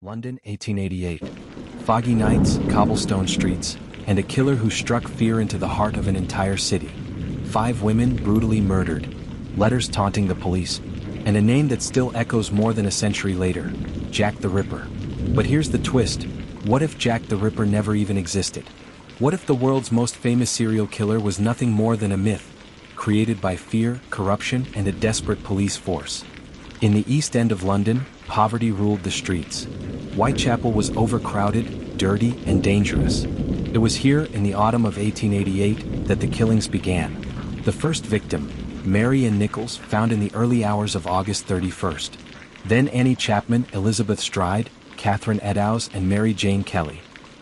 London, 1888. Foggy nights, cobblestone streets, and a killer who struck fear into the heart of an entire city. 5 women brutally murdered, letters taunting the police, and a name that still echoes more than a century later, Jack the Ripper. But here's the twist. What if Jack the Ripper never even existed? What if the world's most famous serial killer was nothing more than a myth, created by fear, corruption, and a desperate police force? In the East End of London, poverty ruled the streets. Whitechapel was overcrowded, dirty, and dangerous. It was here, in the autumn of 1888, that the killings began. The first victim, Mary Ann Nichols, found in the early hours of August 31st. Then Annie Chapman, Elizabeth Stride, Catherine Eddowes, and Mary Jane Kelly.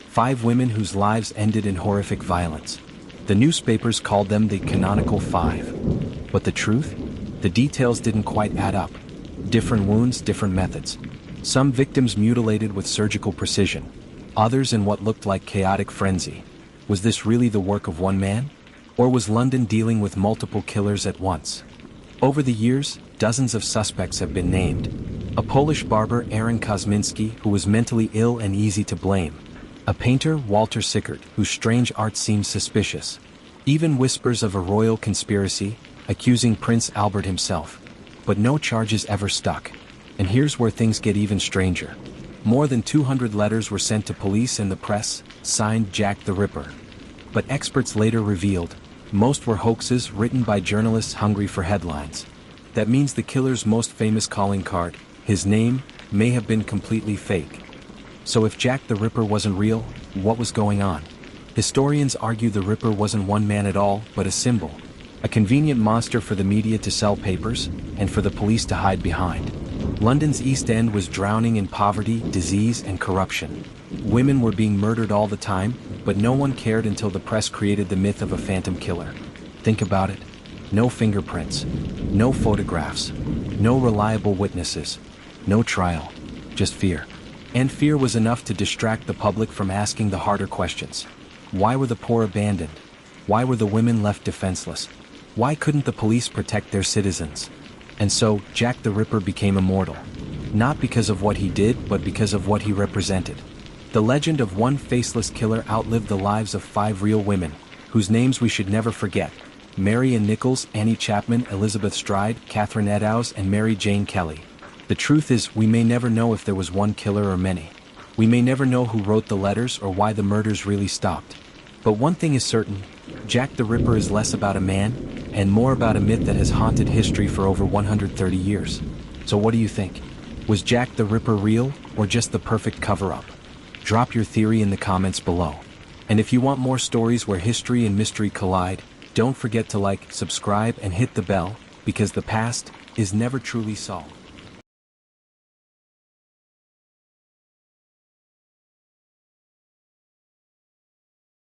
5 women whose lives ended in horrific violence. The newspapers called them the canonical 5. But the truth? The details didn't quite add up. Different wounds, different methods. Some victims mutilated with surgical precision, others in what looked like chaotic frenzy. Was this really the work of one man? Or was London dealing with multiple killers at once? Over the years, dozens of suspects have been named. A Polish barber, Aaron Kosminski, who was mentally ill and easy to blame. A painter, Walter Sickert, whose strange art seemed suspicious. Even whispers of a royal conspiracy, accusing Prince Albert himself. But no charges ever stuck. And here's where things get even stranger. More than 200 letters were sent to police and the press, signed Jack the Ripper. But experts later revealed, most were hoaxes written by journalists hungry for headlines. That means the killer's most famous calling card, his name, may have been completely fake. So if Jack the Ripper wasn't real, what was going on? Historians argue the Ripper wasn't one man at all, but a symbol. A convenient monster for the media to sell papers, and for the police to hide behind. London's East End was drowning in poverty, disease, and corruption. Women were being murdered all the time, but no one cared until the press created the myth of a phantom killer. Think about it. No fingerprints, no photographs, no reliable witnesses, no trial, just fear. And fear was enough to distract the public from asking the harder questions. Why were the poor abandoned? Why were the women left defenseless? Why couldn't the police protect their citizens? And so, Jack the Ripper became immortal. Not because of what he did, but because of what he represented. The legend of one faceless killer outlived the lives of 5 real women, whose names we should never forget. Mary Ann Nichols, Annie Chapman, Elizabeth Stride, Catherine Eddowes, and Mary Jane Kelly. The truth is, we may never know if there was one killer or many. We may never know who wrote the letters or why the murders really stopped. But one thing is certain, Jack the Ripper is less about a man, and more about a myth that has haunted history for over 130 years. So what do you think? Was Jack the Ripper real, or just the perfect cover-up? Drop your theory in the comments below. And if you want more stories where history and mystery collide, don't forget to like, subscribe, and hit the bell, because the past is never truly solved.